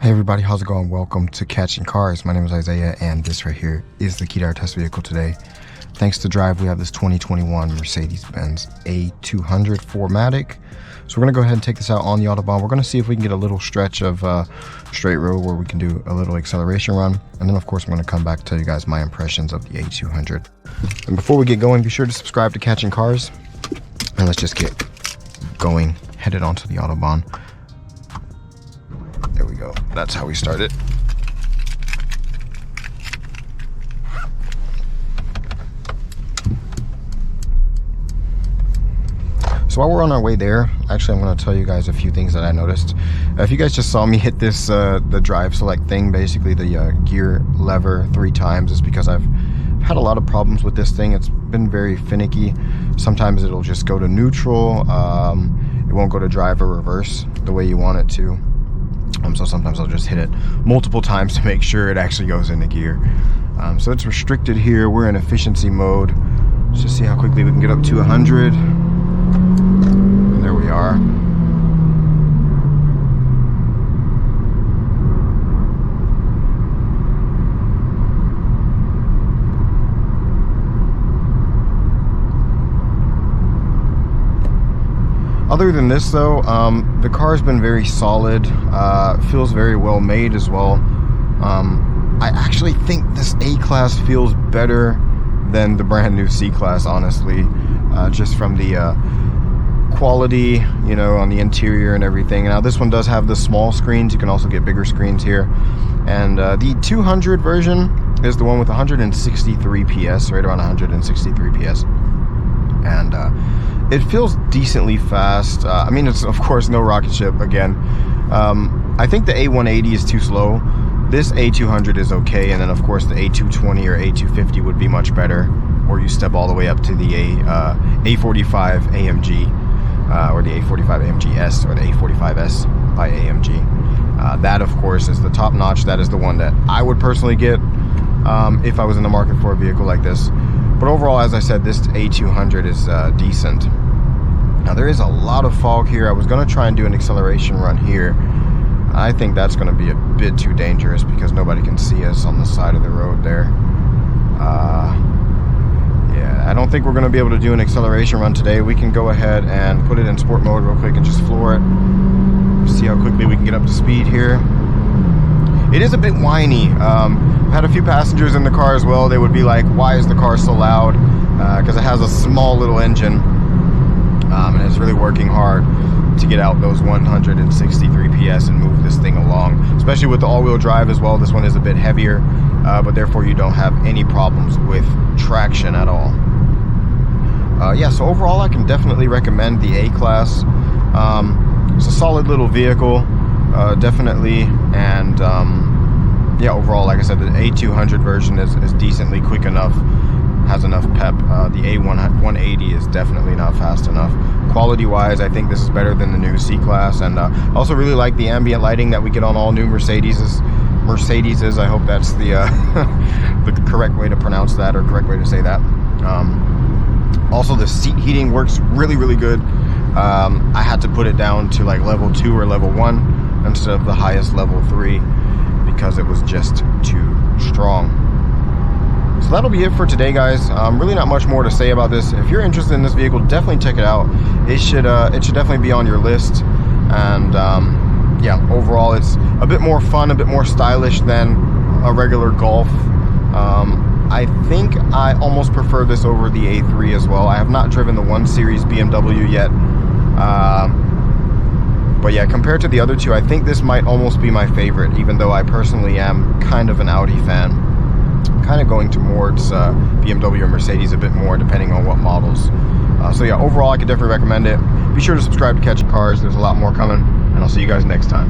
Hey everybody, how's it going? Welcome to Catching Cars. My name is Isaiah, and this right here is the key to our test vehicle today. Thanks to Drive, we have this 2021 Mercedes-Benz A200 4Matic. So we're gonna go ahead and take this out on the Autobahn. We're gonna see if we can get a little stretch of straight road where we can do a little acceleration run. And then of course, I'm gonna come back and tell you guys my impressions of the A200. And before we get going, be sure to subscribe to Catching Cars. And let's just get going, headed onto the Autobahn. There we go. That's how we start it. So while we're on our way there, actually I'm going to tell you guys a few things that I noticed. If you guys just saw me hit this the drive select thing, basically the gear lever 3 times, it's because I've had a lot of problems with this thing. It's been very finicky. Sometimes it'll just go to neutral. It won't go to drive or reverse the way you want it to. So sometimes I'll just hit it multiple times to make sure it actually goes into gear. So it's restricted here. We're in efficiency mode. Let's just see how quickly we can get up to 100. And there we are. Other than this though, the car's been very solid, feels very well made as well. I actually think this A-Class feels better than the brand new C-Class, honestly, just from the quality, you know, on the interior and everything. Now this one does have the small screens. You can also get bigger screens here. And the 200 version is the one with 163 PS, right around 163 PS. And it feels decently fast. I mean, it's of course no rocket ship again. I think the A180 is too slow. This A200 is okay, and then of course the A220 or A250 would be much better. Or you step all the way up to the A45 AMG, or the A45 AMG S, or the A45S by AMG. That of course is the top notch. That is the one that I would personally get if I was in the market for a vehicle like this. But overall, as I said, this A200 is decent. Now there is a lot of fog here. I was going to try and do an acceleration run here. I think that's going to be a bit too dangerous because nobody can see us on the side of the road there. Yeah, I don't think we're going to be able to do an acceleration run today. We can go ahead and put it in sport mode real quick and just floor it. See how quickly we can get up to speed here. It is a bit whiny. I've had a few passengers in the car as well. They would be like, why is the car so loud? Because it has a small little engine, and it's really working hard to get out those 163 PS and move this thing along, especially with the all-wheel drive as well. This one is a bit heavier, but therefore you don't have any problems with traction at all. Yeah, so overall I can definitely recommend the A-Class. It's a solid little vehicle, definitely, and yeah, overall, like I said, the A200 version is decently quick enough, has enough pep. The A180 is definitely not fast enough. Quality-wise, I think this is better than the new C-Class, and I also really like the ambient lighting that we get on all new Mercedeses. I hope that's the the correct way to pronounce that, or correct way to say that. Also, the seat heating works really, really good. I had to put it down to like level 2 or level 1 instead of the highest level 3 because it was just too strong. So that'll be it for today, guys. Really not much more to say about this. If you're interested in this vehicle, definitely check it out. It should definitely be on your list. And yeah, overall it's a bit more fun, a bit more stylish than a regular Golf. I think I almost prefer this over the A3 as well. I have not driven the 1 Series BMW yet. But yeah, compared to the other two, I think this might almost be my favorite, even though I personally am kind of an Audi fan. Kind of going towards BMW or Mercedes a bit more, depending on what models. So yeah, overall, I could definitely recommend it. Be sure to subscribe to Catching Cars. There's a lot more coming, and I'll see you guys next time.